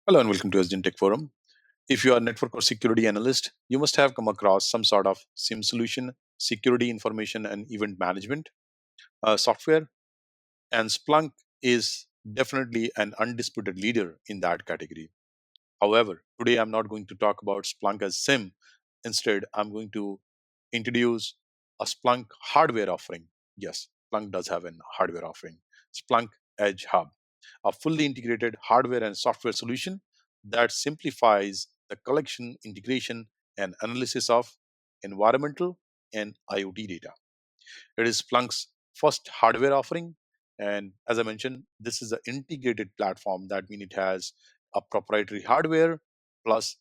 Hello and welcome to SDN Tech Forum. If you are a network or security analyst, you must have come across some sort of SIM solution, security information and event management software, and Splunk is definitely an undisputed leader in that category. However, today I'm not going to talk about Splunk as SIM. Instead, I'm going to introduce a Splunk hardware offering. Yes, Splunk does have an hardware offering, Splunk Edge Hub, a fully integrated hardware and software solution that simplifies the collection, integration, and analysis of environmental and IoT data. It is Splunk's first hardware offering. And as I mentioned, this is an integrated platform. That means it has a proprietary hardware plus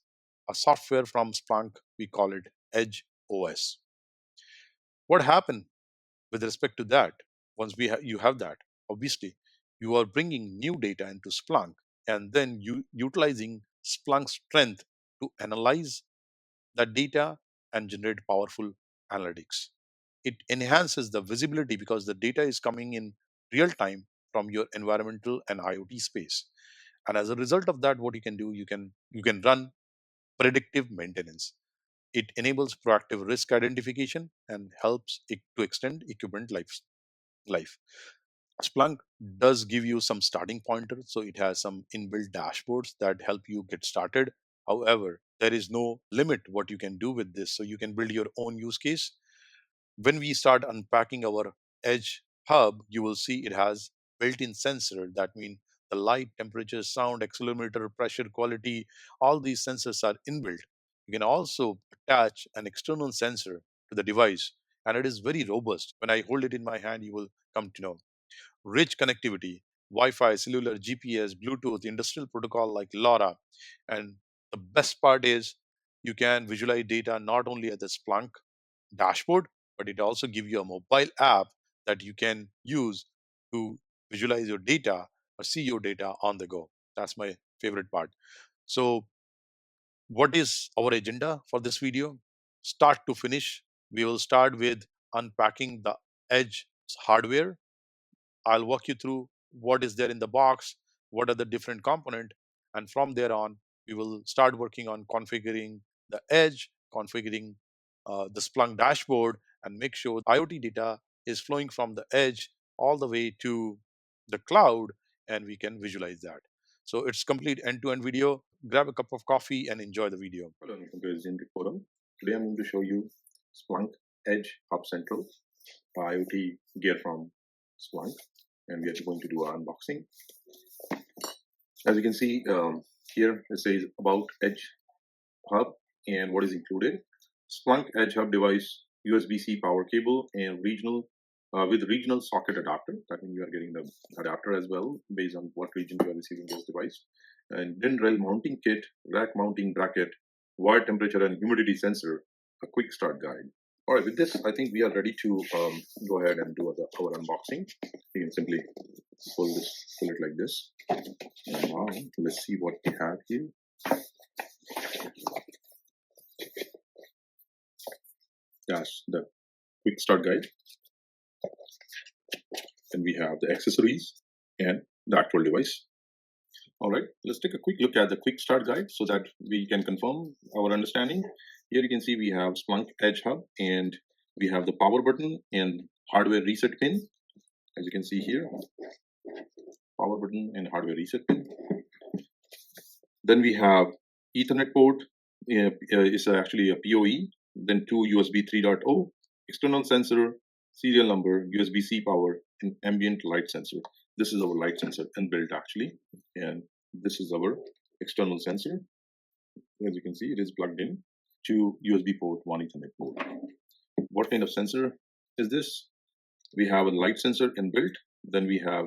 a software from Splunk. We call it Edge OS. What happened with respect to that? Once you have that, obviously, you are bringing new data into Splunk and then you utilizing Splunk's strength to analyze that data and generate powerful analytics. It enhances the visibility because the data is coming in real time from your environmental and IoT space. And as a result of that, what you can do, you can run predictive maintenance. It enables proactive risk identification and helps it to extend equipment life. Splunk does give you some starting pointers, so it has some inbuilt dashboards that help you get started. However, there is no limit what you can do with this, so you can build your own use case. When we start unpacking our Edge Hub, you will see it has built-in sensor. That means the light, temperature, sound, accelerometer, pressure, quality, all these sensors are inbuilt. You can also attach an external sensor to the device, and it is very robust. When I hold it in my hand, you will come to know rich connectivity, Wi-Fi, cellular, GPS, Bluetooth, industrial protocol like LoRa. And the best part is you can visualize data not only at the Splunk dashboard, but it also gives you a mobile app that you can use to visualize your data or see your data on the go. That's my favorite part. So, what is our agenda for this video? Start to finish, we will start with unpacking the Edge hardware. I'll walk you through what is there in the box, what are the different component, and from there on, we will start working on configuring the edge, configuring the Splunk dashboard, and make sure IoT data is flowing from the edge all the way to the cloud, and we can visualize that. So it's complete end-to-end video. Grab a cup of coffee and enjoy the video. Hello, welcome to SDN Tech Forum. Today I'm going to show you Splunk Edge Hub Central IoT gear from Splunk, and we are going to do our unboxing. As you can see here, it says about Edge Hub and what is included. Splunk Edge Hub device, USB-C power cable, and regional with regional socket adapter. That means you are getting the adapter as well based on what region you are receiving this device. And DIN rail mounting kit, rack mounting bracket, wire temperature and humidity sensor, a quick start guide. All right, with this, I think we are ready to go ahead and do our unboxing. You can simply pull it like this. And now let's see what we have here. That's the quick start guide. And we have the accessories and the actual device. All right, let's take a quick look at the quick start guide so that we can confirm our understanding. Here you can see we have Splunk Edge Hub and we have the power button and hardware reset pin. As you can see here, power button and hardware reset pin. Then we have Ethernet port, is actually a PoE, then two USB 3.0, external sensor, serial number, USB-C power, and ambient light sensor. This is our light sensor inbuilt actually, and this is our external sensor. As you can see, it is plugged in to USB port, one Ethernet port. What kind of sensor is this? We have a light sensor inbuilt. Then we have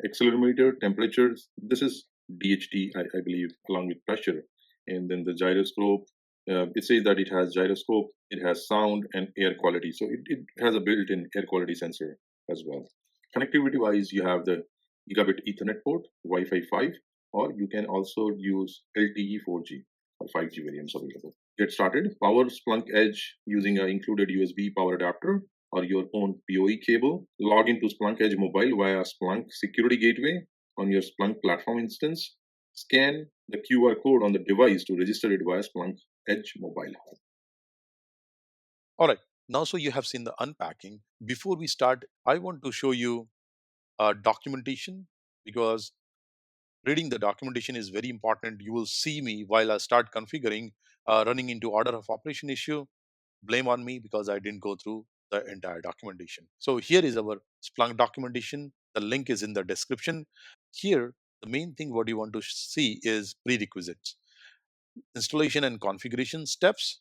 accelerometer, temperature. This is DHT, I believe, along with pressure. And then the gyroscope. It says that it has gyroscope, it has sound and air quality. So it has a built-in air quality sensor as well. Connectivity-wise, you have the gigabit Ethernet port, Wi-Fi 5, or you can also use LTE 4G or 5G variants available. Get started. Power Splunk Edge using an included USB power adapter or your own PoE cable. Log into Splunk Edge Mobile via Splunk Security Gateway on your Splunk platform instance. scan the QR code on the device to register it via Splunk Edge mobile hub. All right. Now, so you have seen the unpacking. Before we start, I want to show you documentation because reading the documentation is very important. You will see me while I start configuring, running into order of operation issue. Blame on me because I didn't go through the entire documentation. So here is our Splunk documentation. The link is in the description. Here, the main thing what you want to see is prerequisites, installation and configuration steps.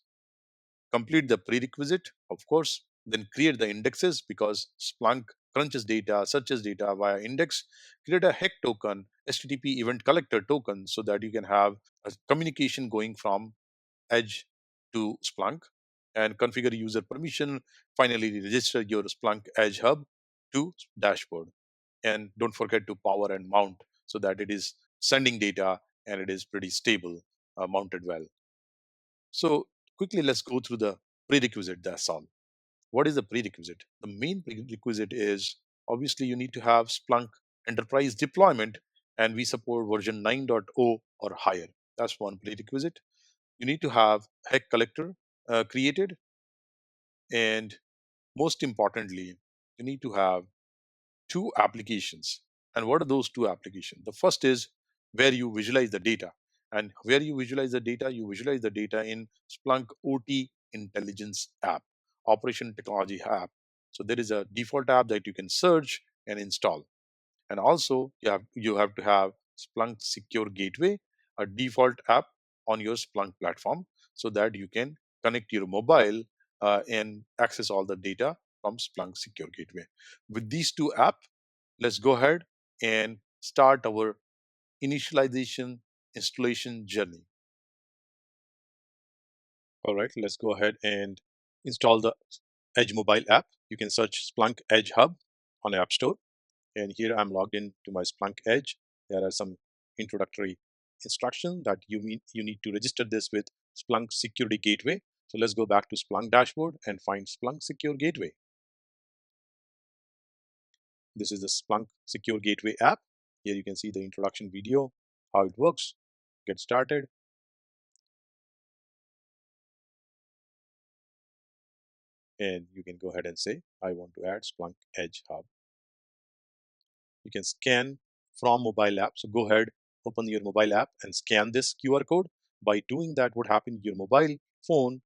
Complete the prerequisite, of course, then create the indexes because Splunk crunches data, searches data via index. Create a hex token, HTTP event collector token, so that you can have a communication going from Edge to Splunk, and configure user permission. Finally, register your Splunk Edge Hub to dashboard. And don't forget to power and mount so that it is sending data and it is pretty stable, mounted well. So quickly, let's go through the prerequisite. That's all. What is the prerequisite? The main prerequisite is obviously you need to have Splunk enterprise deployment, and we support version 9.0 or higher. That's one prerequisite. You need to have hex collector created, and most importantly, you need to have two applications. And what are those two applications? The first is where you visualize the data. And where you visualize the data, you visualize the data in Splunk OT Intelligence app, Operation Technology app. So there is a default app that you can search and install. And also you have to have Splunk Secure Gateway, a default app on your Splunk platform, so that you can connect your mobile and access all the data from Splunk Secure Gateway. With these two apps, let's go ahead and start our initialization installation journey. All right, let's go ahead and install the Edge mobile app. You can search Splunk Edge Hub on App Store. And here I'm logged in to my Splunk Edge. There are some introductory instructions that you need to register this with Splunk Security Gateway. So let's go back to Splunk dashboard and find Splunk Secure Gateway. This is the Splunk Secure Gateway app. Here you can see the introduction video, how it works. Get started. And you can go ahead and say, I want to add Splunk Edge Hub. You can scan from mobile app. So go ahead, open your mobile app and scan this QR code. By doing that, what happened, your mobile phone,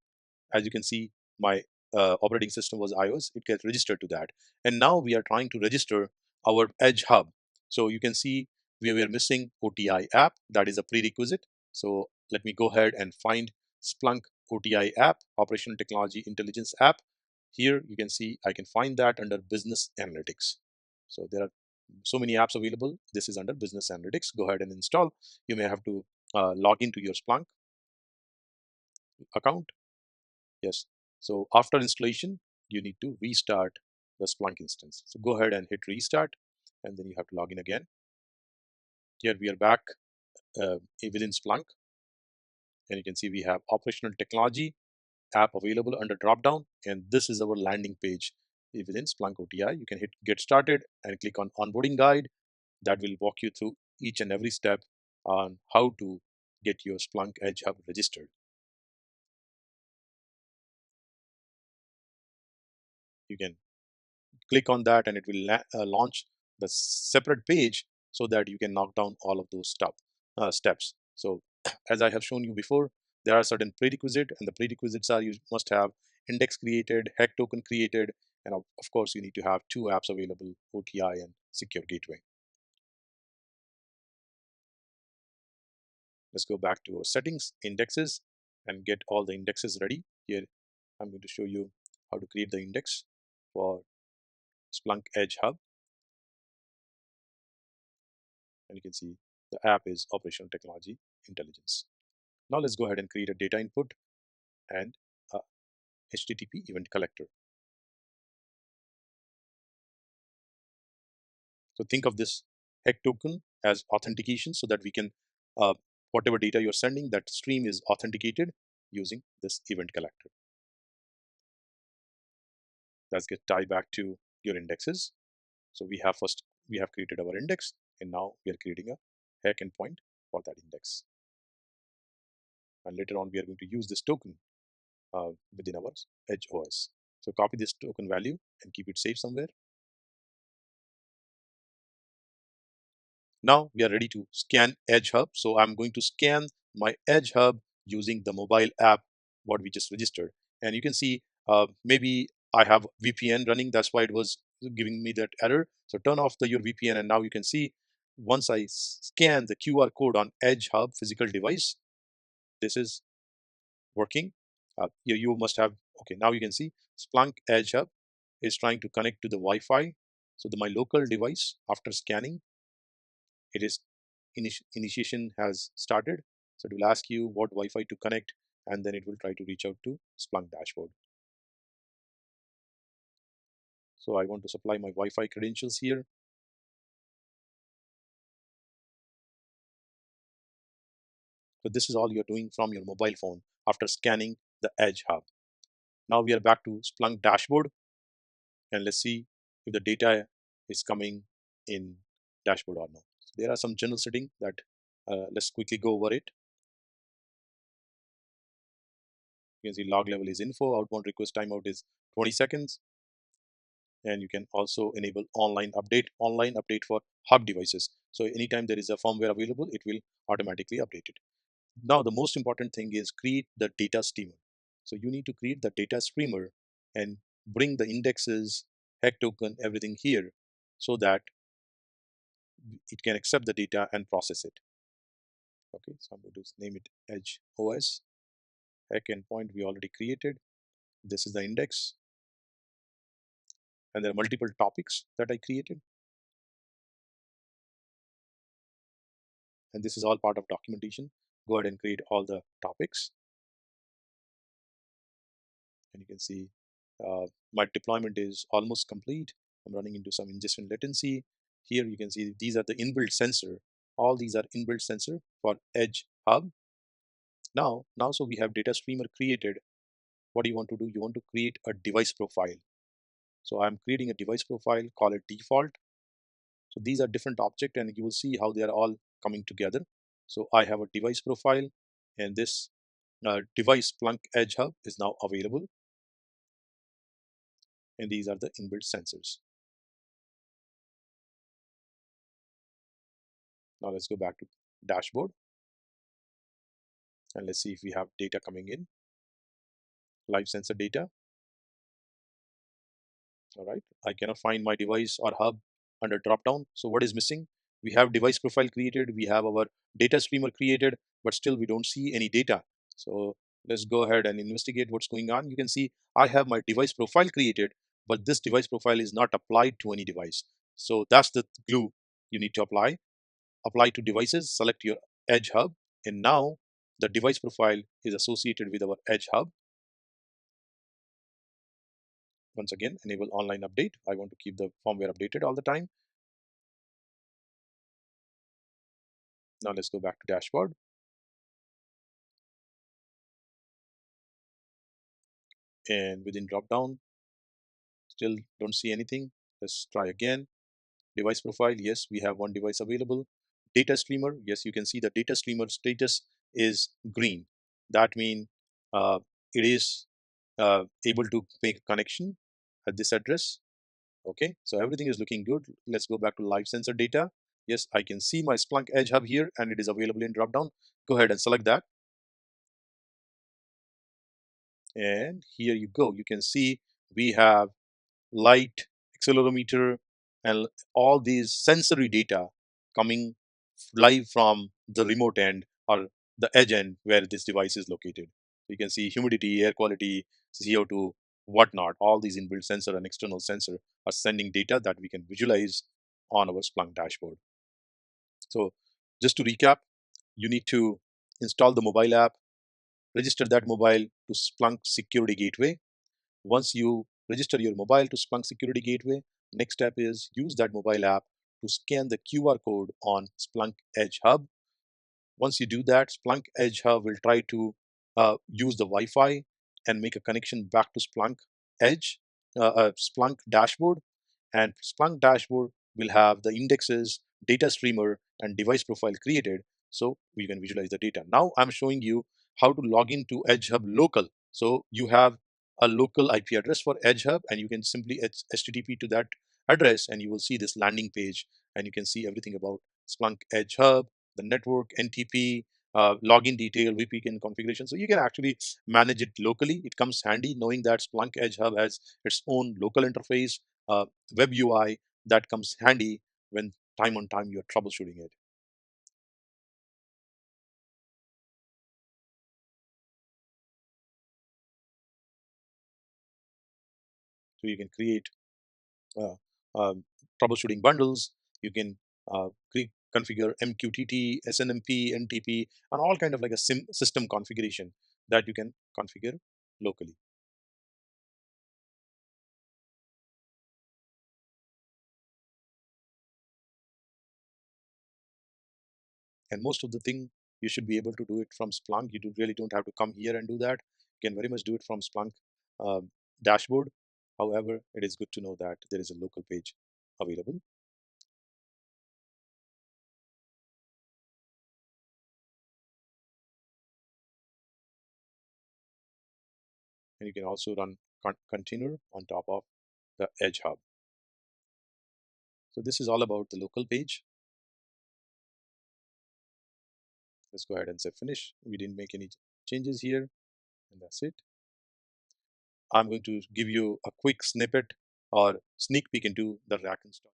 as you can see, my operating system was iOS, it gets registered to that. And now we are trying to register our Edge Hub. So you can see we were missing OTI app. That is a prerequisite. So let me go ahead and find Splunk OTI app, Operational Technology Intelligence app. Here you can see I can find that under Business Analytics. So there are so many apps available. This is under Business Analytics. Go ahead and install. You may have to log into your Splunk account. Yes. So after installation, you need to restart the Splunk instance. So go ahead and hit restart, and then you have to log in again. Here we are back within Splunk, and you can see we have operational technology app available under dropdown, and this is our landing page within Splunk OTI. You can hit get started and click on onboarding guide. That will walk you through each and every step on how to get your Splunk Edge Hub registered. You can click on that and it will launch the separate page so that you can knock down all of those steps. So as I have shown you before, there are certain prerequisites, and the prerequisites are you must have index created, hex token created, and of course you need to have two apps available, OTI and Secure Gateway. Let's go back to our settings, indexes, and get all the indexes ready. Here I'm going to show you how to create the index for Splunk Edge Hub. And you can see the app is Operational Technology Intelligence. Now let's go ahead and create a data input and a HTTP event collector. So think of this hex token as authentication so that we can, whatever data you're sending, that stream is authenticated using this event collector. Let's get tied back to your indexes. So we have created our index, and now we are creating a hex endpoint. for that index. And later on, we are going to use this token within our Edge OS. So copy this token value and keep it safe somewhere. Now we are ready to scan Edge Hub. So I'm going to scan my Edge Hub using the mobile app, what we just registered. And you can see maybe I have VPN running. That's why it was giving me that error. So turn off your VPN, and now you can see once I scan the QR code on Edge Hub physical device, this is working. You must have, okay, now you can see Splunk Edge Hub is trying to connect to the Wi-Fi. So my local device, after scanning, it is initiation has started. So it will ask you what Wi-Fi to connect, and then it will try to reach out to Splunk dashboard. So I want to supply my Wi-Fi credentials here. So this is all you're doing from your mobile phone after scanning the Edge Hub. Now we are back to Splunk dashboard, and let's see if the data is coming in dashboard or not. So there are some general settings that let's quickly go over it. You can see log level is info, outbound request timeout is 20 seconds. And you can also enable online update for hub devices. So anytime there is a firmware available, it will automatically update it. Now the most important thing is create the data streamer. So you need to create the data streamer and bring the indexes, hex token, everything here, so that it can accept the data and process it. Okay, so I'm going to name it Edge OS. Hex endpoint we already created. This is the index, and there are multiple topics that I created. And this is all part of documentation. Go ahead and create all the topics. And you can see my deployment is almost complete. I'm running into some ingestion latency. Here you can see these are the inbuilt sensor. All these are inbuilt sensor for Edge Hub. Now, so we have data streamer created. What do you want to do? You want to create a device profile. So I'm creating a device profile, call it default. So these are different objects, and you will see how they are all coming together. So I have a device profile, and this device Splunk Edge Hub is now available. And these are the inbuilt sensors. Now let's go back to dashboard, and let's see if we have data coming in. Live sensor data. All right, I cannot find my device or hub under dropdown. So what is missing? We have device profile created, we have our data streamer created, but still we don't see any data. So let's go ahead and investigate what's going on. You can see I have my device profile created, but this device profile is not applied to any device. So that's the glue you need to apply. Apply to devices, select your Edge Hub, and now the device profile is associated with our Edge Hub. Once again, enable online update. I want to keep the firmware updated all the time. Now let's go back to dashboard. And within dropdown, still don't see anything. Let's try again. Device profile, yes, we have one device available. Data streamer, yes, you can see the data streamer status is green. That means it is able to make a connection at this address. Okay, so everything is looking good. Let's go back to live sensor data. Yes, I can see my Splunk Edge Hub here, and it is available in dropdown. Go ahead and select that. And here you go. You can see we have light, accelerometer, and all these sensory data coming live from the remote end or the edge end where this device is located. You can see humidity, air quality, CO2, whatnot. All these inbuilt sensor and external sensor are sending data that we can visualize on our Splunk dashboard. So just to recap, you need to install the mobile app, register that mobile to Splunk Security Gateway. Once you register your mobile to Splunk Security Gateway, next step is use that mobile app to scan the QR code on Splunk Edge Hub. Once you do that, Splunk Edge Hub will try to use the Wi-Fi and make a connection back to Splunk Edge, Splunk dashboard, and Splunk dashboard will have the indexes, data streamer, and device profile created. so we can visualize the data. Now I'm showing you how to log into Edge Hub local. So you have a local IP address for Edge Hub, and you can simply HTTP to that address, and you will see this landing page, and you can see everything about Splunk Edge Hub, the network, NTP, login detail, VPN configuration. So you can actually manage it locally. It comes handy knowing that Splunk Edge Hub has its own local interface, web UI that comes handy when time on time you're troubleshooting it. So you can create uh, um, troubleshooting bundles. You can configure MQTT, SNMP, NTP, and all kind of like a system configuration that you can configure locally. And most of the thing you should be able to do it from Splunk. Really don't have to come here and do that. You can very much do it from Splunk dashboard. However, it is good to know that there is a local page available. And you can also run container on top of the Edge Hub. So this is all about the local page. Let's go ahead and say finish. We didn't make any changes here, and that's it. I'm going to give you a quick snippet or sneak peek into the rack install.